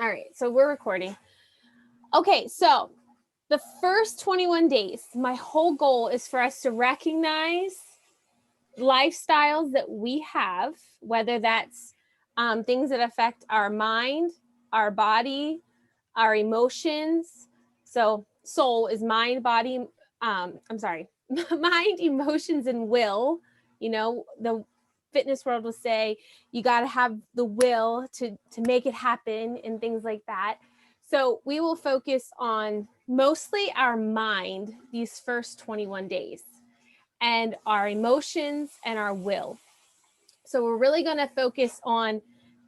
All right, so we're recording. Okay, so the first 21 days, my whole goal is for us to recognize lifestyles that we have, whether that's things that affect our mind, our body, our emotions. So soul is mind, body, mind, emotions, and will. You know, the fitness world will say you got to have the will to make it happen and things like that. So we will focus on mostly our mind these first 21 days and our emotions and our will. So we're really going to focus on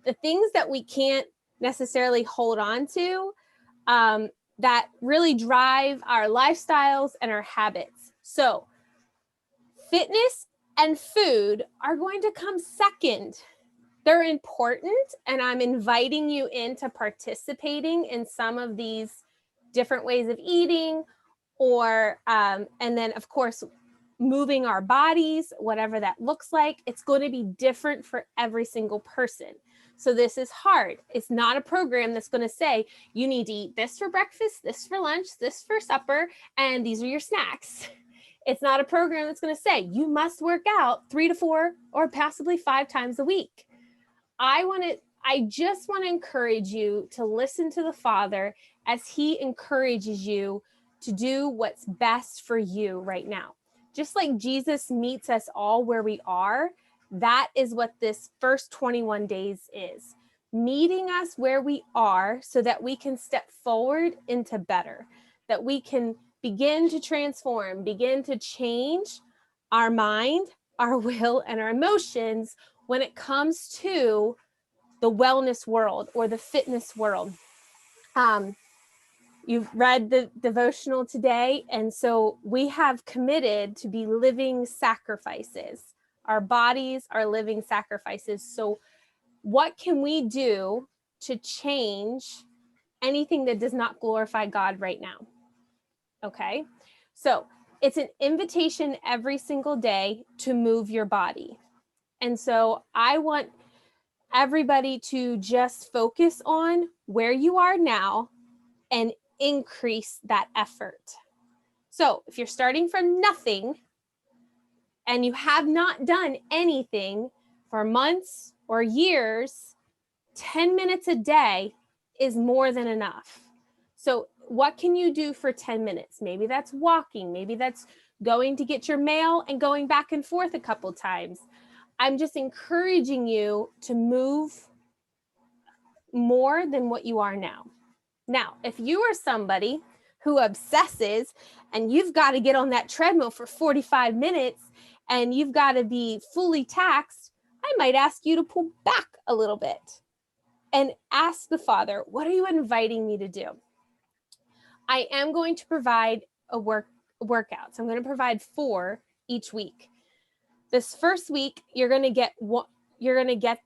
the things that we can't necessarily hold on to, that really drive our lifestyles and our habits. So fitness and food are going to come second. They're important, and I'm inviting you into participating in some of these different ways of eating, or and then of course moving our bodies, whatever that looks like. It's going to be different for every single person. So this is hard. It's not a program that's going to say you need to eat this for breakfast, this for lunch, this for supper, and these are your snacks. It's not a program that's going to say you must work out 3 to 4 or possibly 5 times a week. I just want to encourage you to listen to the Father as he encourages you to do what's best for you right now. Just like Jesus meets us all where we are, that is what this first 21 days is. Meeting us where we are so that we can step forward into better, that we can begin to transform, begin to change our mind, our will, and our emotions when it comes to the wellness world or the fitness world. You've read the devotional today, and so we have committed to be living sacrifices. Our bodies are living sacrifices. So what can we do to change anything that does not glorify God right now? Okay, so it's an invitation every single day to move your body. And so I want everybody to just focus on where you are now and increase that effort. So if you're starting from nothing and you have not done anything for months or years, 10 minutes a day is more than enough. So what can you do for 10 minutes? Maybe that's walking. Maybe that's going to get your mail and going back and forth a couple times. I'm just encouraging you to move more than what you are now. Now, if you are somebody who obsesses and you've got to get on that treadmill for 45 minutes and you've got to be fully taxed, I might ask you to pull back a little bit and ask the Father, what are you inviting me to do? I am going to provide a workout. So I'm going to provide 4 each week. This first week, you're going to get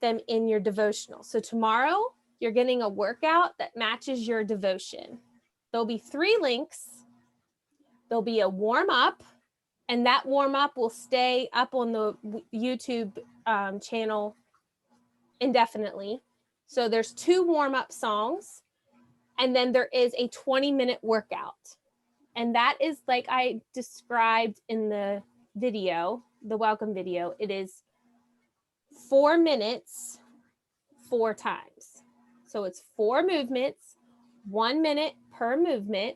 them in your devotional. So tomorrow, you're getting a workout that matches your devotion. There'll be 3 links. There'll be a warm up, and that warm up will stay up on the YouTube channel indefinitely. So there's 2 warm up songs, and then there is a 20-minute workout. And that is like I described in the video, the welcome video. It is 4 minutes, 4 times. So it's 4 movements, 1 minute per movement.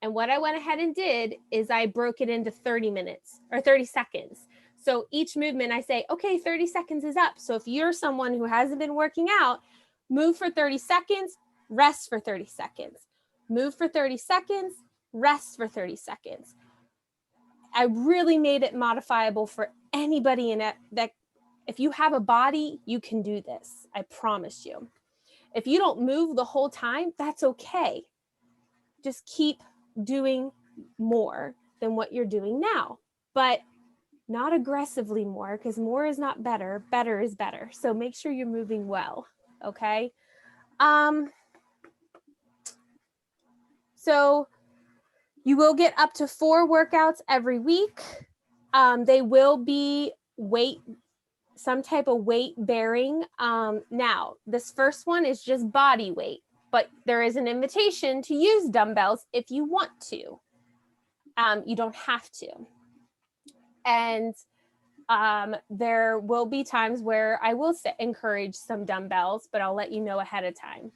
And what I went ahead and did is I broke it into 30 minutes or 30 seconds. So each movement I say, okay, 30 seconds is up. So if you're someone who hasn't been working out, move for 30 seconds, rest for 30 seconds. Move for 30 seconds, rest for 30 seconds. I really made it modifiable for anybody in it that if you have a body, you can do this. I promise you. If you don't move the whole time, that's okay. Just keep doing more than what you're doing now, but not aggressively more, because more is not better. Better is better. So make sure you're moving well. Okay. So you will get up to 4 workouts every week. They will be some type of weight bearing. Now, this first one is just body weight. but there is an invitation to use dumbbells if you want to. You don't have to. And there will be times where I will encourage some dumbbells, but I'll let you know ahead of time.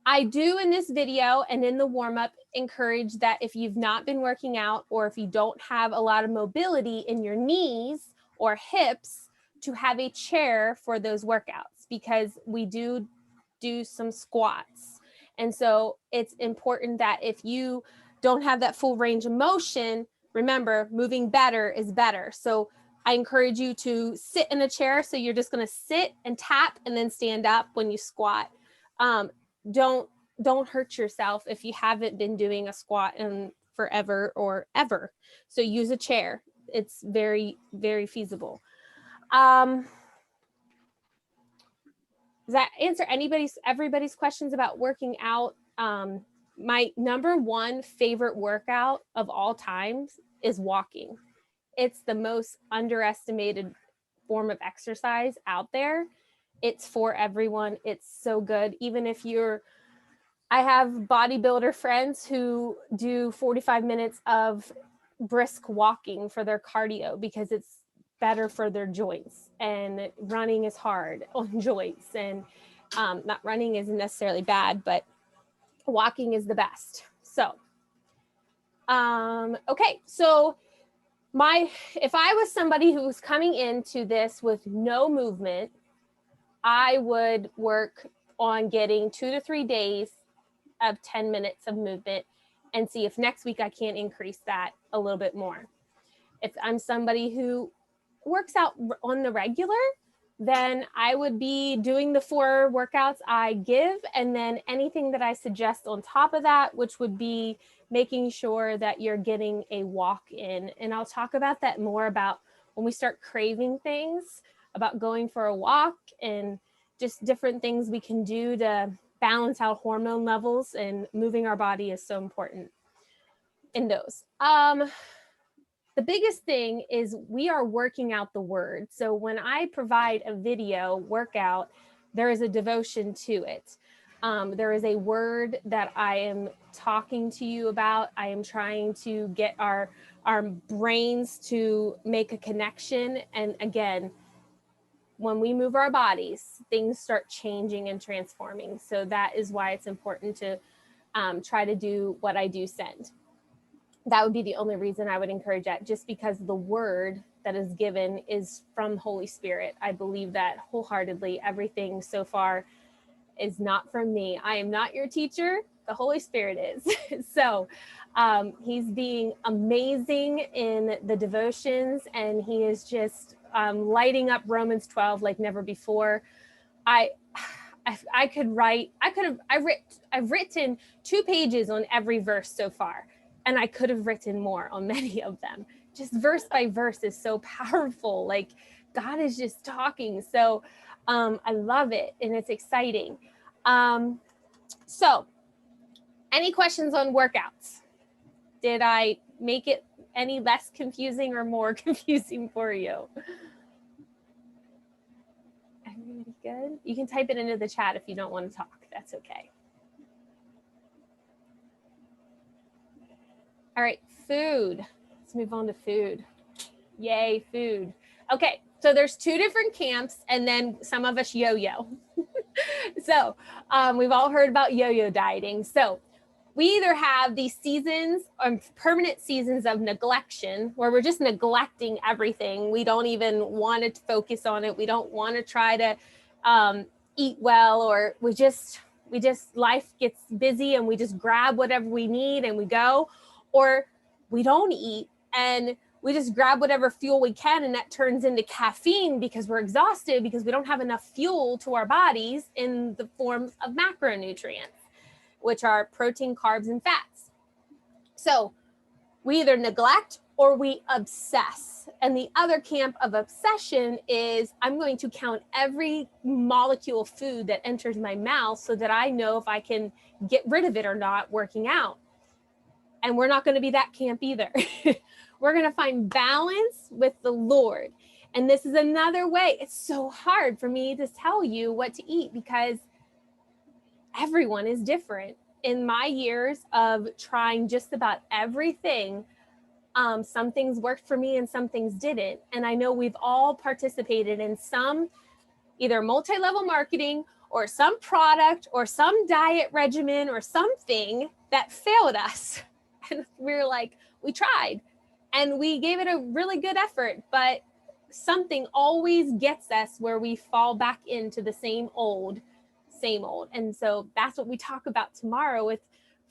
I do in this video and in the warm-up encourage that if you've not been working out, or if you don't have a lot of mobility in your knees or hips, to have a chair for those workouts, because we do some squats. And so it's important that if you don't have that full range of motion, remember, moving better is better. So I encourage you to sit in a chair. So you're just going to sit and tap and then stand up when you squat. Don't hurt yourself if you haven't been doing a squat in forever or ever. So use a chair. It's very, very feasible. Does that answer everybody's questions about working out? My number one favorite workout of all times is walking. It's the most underestimated form of exercise out there. It's for everyone. It's so good. Even if I have bodybuilder friends who do 45 minutes of brisk walking for their cardio because it's better for their joints, and running is hard on joints, and not running isn't necessarily bad, but walking is the best. So, okay. So if I was somebody who was coming into this with no movement, I would work on getting 2 to 3 days of 10 minutes of movement and see if next week I can't increase that a little bit more. If I'm somebody who works out on the regular, then I would be doing the 4 workouts I give, and then anything that I suggest on top of that, which would be making sure that you're getting a walk in. And I'll talk about that more about when we start craving things, about going for a walk and just different things we can do to balance out hormone levels, and moving our body is so important in those. The biggest thing is we are working out the word. So when I provide a video workout, there is a devotion to it. There is a word that I am talking to you about. I am trying to get our brains to make a connection. And again, when we move our bodies, things start changing and transforming. So that is why it's important to try to do what I do send. That would be the only reason I would encourage that, just because the word that is given is from Holy Spirit. I believe that wholeheartedly. Everything so far is not from me. I am not your teacher. The Holy Spirit is. So he's being amazing in the devotions, and he is just lighting up Romans 12 like never before. I've written 2 pages on every verse so far, and I could have written more on many of them. Just verse by verse is so powerful. Like God is just talking. So I love it, and it's exciting. So any questions on workouts? Did I make it any less confusing or more confusing for you? Everybody good? You can type it into the chat if you don't want to talk. That's okay. All right, food. Let's move on to food. Yay, food. Okay, so there's 2 different camps, and then some of us yo-yo. So we've all heard about yo-yo dieting. So we either have these seasons, permanent seasons of neglection, where we're just neglecting everything. We don't even want to focus on it. We don't want to try to eat well, or we just life gets busy and we just grab whatever we need and we go. Or we don't eat and we just grab whatever fuel we can, and that turns into caffeine because we're exhausted, because we don't have enough fuel to our bodies in the forms of macronutrients, which are protein, carbs, and fats. So we either neglect or we obsess. And the other camp of obsession is I'm going to count every molecule of food that enters my mouth so that I know if I can get rid of it or not working out. And we're not going to be that camp either. We're going to find balance with the Lord. And this is another way. It's so hard for me to tell you what to eat, because everyone is different. In my years of trying just about everything, some things worked for me and some things didn't. And I know we've all participated in some either multi-level marketing or some product or some diet regimen or something that failed us. And we were like, we tried and we gave it a really good effort, but something always gets us where we fall back into the same old. And so that's what we talk about tomorrow with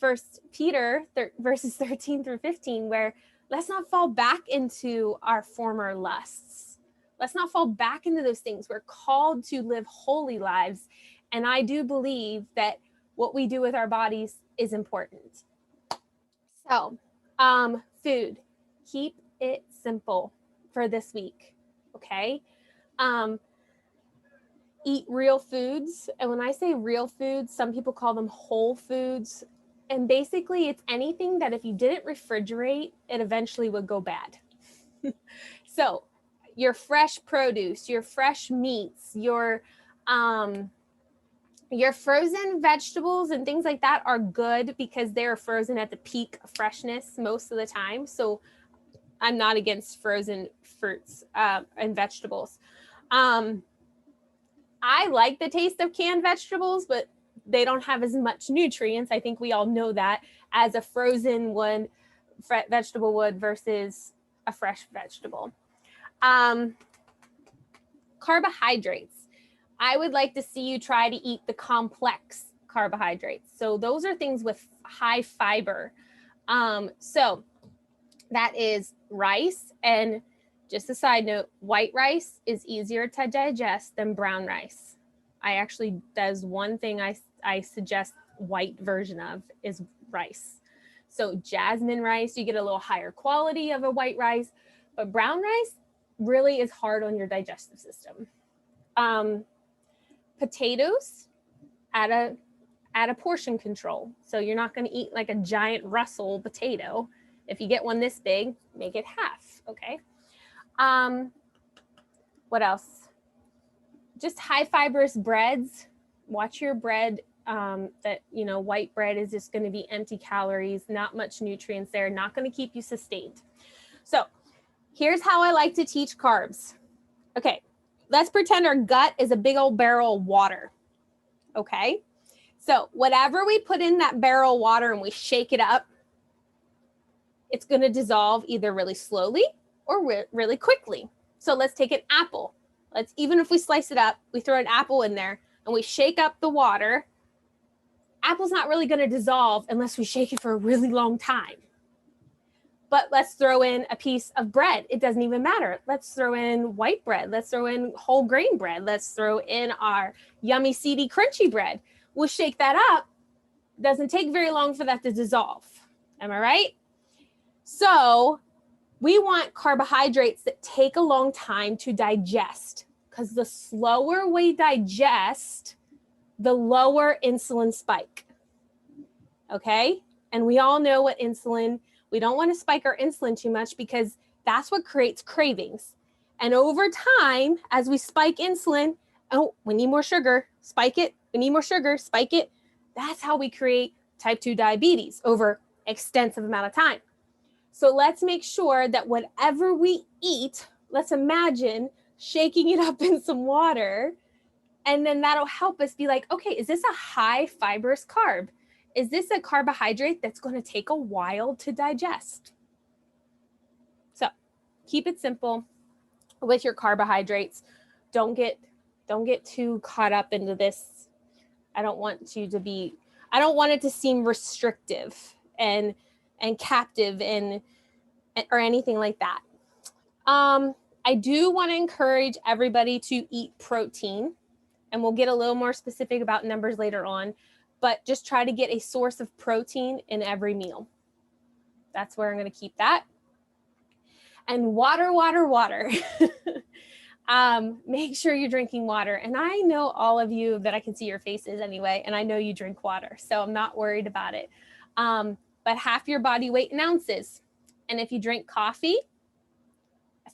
First Peter verses 13 through 15, where let's not fall back into our former lusts. Let's not fall back into those things. We're called to live holy lives. And I do believe that what we do with our bodies is important. So, food, keep it simple for this week. Okay. Eat real foods. And when I say real foods, some people call them whole foods. And basically it's anything that if you didn't refrigerate, it eventually would go bad. So your fresh produce, your fresh meats, your frozen vegetables and things like that are good because they're frozen at the peak of freshness most of the time. So I'm not against frozen fruits and vegetables. I like the taste of canned vegetables, but they don't have as much nutrients. I think we all know that, as a frozen one vegetable would versus a fresh vegetable. Carbohydrates. I would like to see you try to eat the complex carbohydrates. So those are things with high fiber. So that is rice. And just a side note, white rice is easier to digest than brown rice. There's one thing I suggest white version of is rice. So jasmine rice, you get a little higher quality of a white rice, but brown rice really is hard on your digestive system. Potatoes, add a portion control. So you're not going to eat like a giant Russell potato. If you get one this big, make it half. Okay. What else? Just high fibrous breads. Watch your bread. White bread is just going to be empty calories, not much nutrients there, not going to keep you sustained. So here's how I like to teach carbs. Okay, let's pretend our gut is a big old barrel of water. Okay, so whatever we put in that barrel of water and we shake it up, it's going to dissolve either really slowly or really quickly. So let's take an apple. Even if we slice it up, we throw an apple in there and we shake up the water. Apple's not really going to dissolve unless we shake it for a really long time. But let's throw in a piece of bread. It doesn't even matter. Let's throw in white bread. Let's throw in whole grain bread. Let's throw in our yummy, seedy, crunchy bread. We'll shake that up. Doesn't take very long for that to dissolve. Am I right? So we want carbohydrates that take a long time to digest, because the slower we digest, the lower insulin spike. Okay? And we all know what we don't want to spike our insulin too much because that's what creates cravings. And over time, as we spike insulin, we need more sugar, spike it. We need more sugar, spike it. That's how we create type 2 diabetes over extensive amount of time. So let's make sure that whatever we eat, let's imagine shaking it up in some water. And then that'll help us be like, okay, is this a high fibrous carb? Is this a carbohydrate that's going to take a while to digest? So keep it simple with your carbohydrates. Don't get too caught up into this. I don't want it to seem restrictive and captive or anything like that. I do want to encourage everybody to eat protein, and we'll get a little more specific about numbers later on, but just try to get a source of protein in every meal. That's where I'm going to keep that. And water. Make sure you're drinking water. And I know all of you that I can see your faces anyway, and I know you drink water, so I'm not worried about it. But half your body weight in ounces. And if you drink coffee,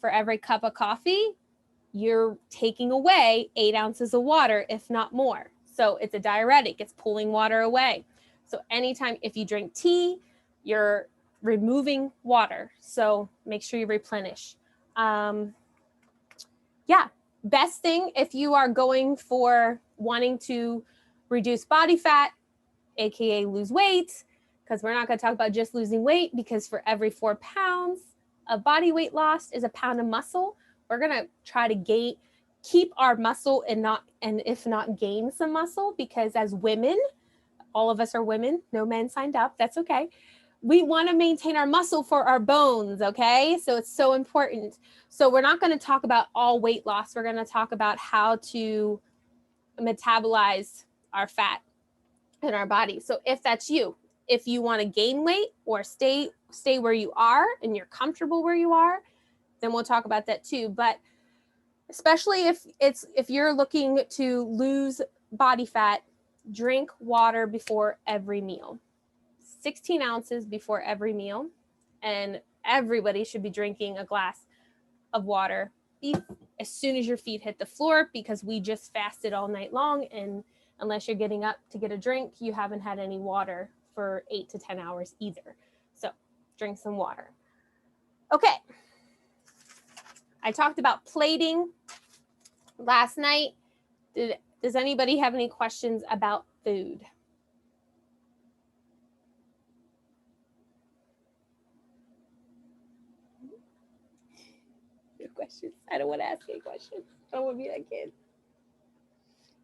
for every cup of coffee, you're taking away 8 ounces of water, if not more. So it's a diuretic, it's pulling water away. So anytime if you drink tea, you're removing water. So make sure you replenish. Yeah, best thing if you are going for wanting to reduce body fat, AKA lose weight, because we're not going to talk about just losing weight, because for every 4 pounds of body weight lost is a pound of muscle. We're going to try to keep our muscle and if not gain some muscle, because as women, all of us are women, no men signed up, that's okay. We want to maintain our muscle for our bones, okay? So it's so important. So we're not going to talk about all weight loss. We're going to talk about how to metabolize our fat in our body. So if that's you, if you want to gain weight or stay where you are and you're comfortable where you are, then we'll talk about that too. But especially if you're looking to lose body fat, drink water before every meal. 16 ounces before every meal, and everybody should be drinking a glass of water as soon as your feet hit the floor, because we just fasted all night long, and unless you're getting up to get a drink, you haven't had any water for 8 to 10 hours either. So drink some water. Okay. I talked about plating last night. Does anybody have any questions about food? No questions. I don't want to ask any questions. I don't want to be that kid.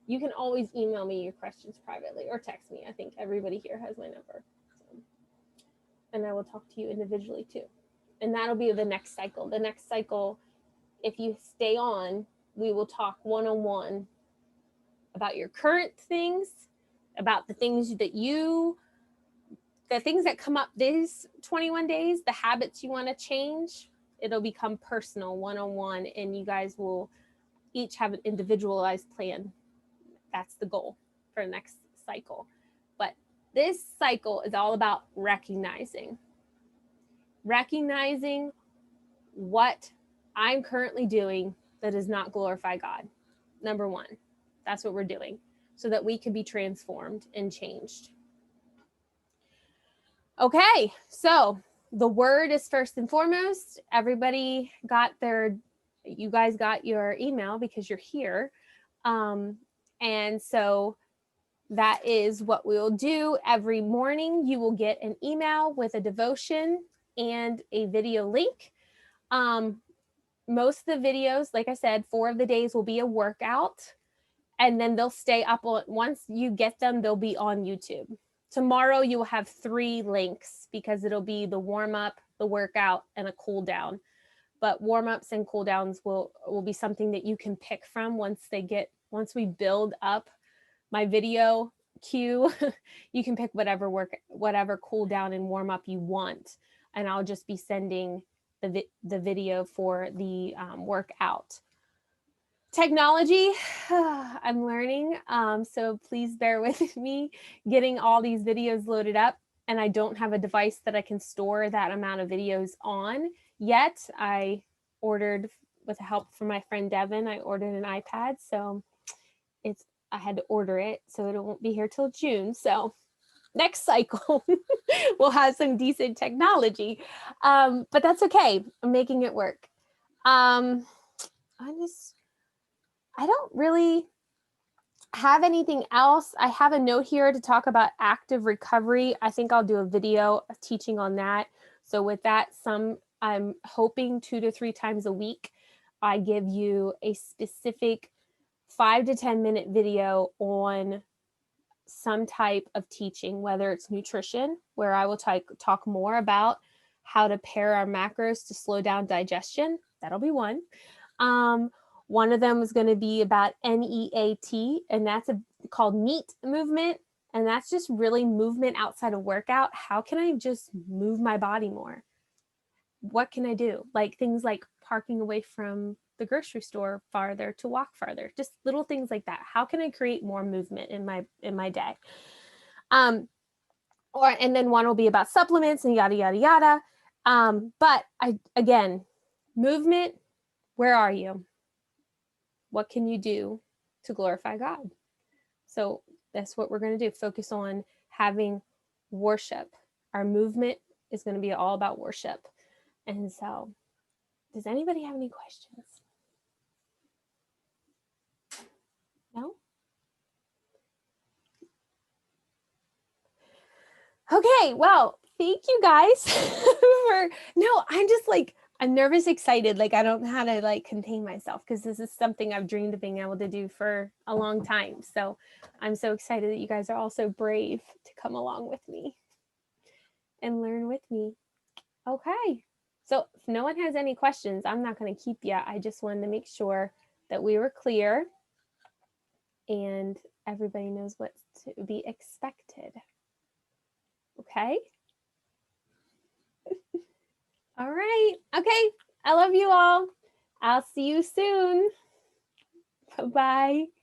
You can always email me your questions privately or text me. I think everybody here has my number. So, and I will talk to you individually too. And that'll be the next cycle. The next cycle, if you stay on, we will talk one-on-one about your current things, about the things that come up these 21 days, the habits you want to change. It'll become personal, one-on-one, and you guys will each have an individualized plan. That's the goal for the next cycle. But this cycle is all about recognizing what I'm currently doing that does not glorify God. Number one, that's what we're doing so that we can be transformed and changed. Okay, so the word is first and foremost. Everybody you guys got your email because you're here. And so that is what we will do. Every morning you will get an email with a devotion and a video link. Most of the videos, like I said, 4 of the days will be a workout, and then they'll stay up. Once you get them, they'll be on YouTube. Tomorrow you will have 3 links because it'll be the warm-up, the workout, and a cool down. But warm-ups and cool downs will be something that you can pick from once we build up my video queue. You can pick whatever cool down and warm up you want, and I'll just be sending the video for the workout. Technology, I'm learning, so please bear with me getting all these videos loaded up, and I don't have a device that I can store that amount of videos on yet. I ordered, with the help from my friend Devin, I ordered an iPad, so I had to order it, so it won't be here till June. So next cycle, we'll have some decent technology, but that's okay. I'm making it work. I don't really have anything else. I have a note here to talk about active recovery. I think I'll do a video teaching on that. So with that, I'm hoping 2 to 3 times a week, I give you a specific 5 to 10 minute video on some type of teaching, whether it's nutrition, where I will talk more about how to pair our macros to slow down digestion. That'll be one. One of them is going to be about NEAT, and that's called NEAT movement. And that's just really movement outside of workout. How can I just move my body more? What can I do? Like things like parking away from the grocery store farther to walk farther, just little things like that. How can I create more movement in my day? And then one will be about supplements and yada, yada, yada. But again, movement, where are you? What can you do to glorify God? So That's what we're going to do. Focus on having worship. Our movement is going to be all about worship. And so, does anybody have any questions? No? Okay, well, thank you guys for, no, I'm just like, I'm nervous, excited. Like I don't know how to like contain myself because this is something I've dreamed of being able to do for a long time. So I'm so excited that you guys are all so brave to come along with me and learn with me. Okay. So if no one has any questions, I'm not going to keep you. I just wanted to make sure that we were clear and everybody knows what to be expected. Okay. All right. Okay. I love you all. I'll see you soon. Bye-bye.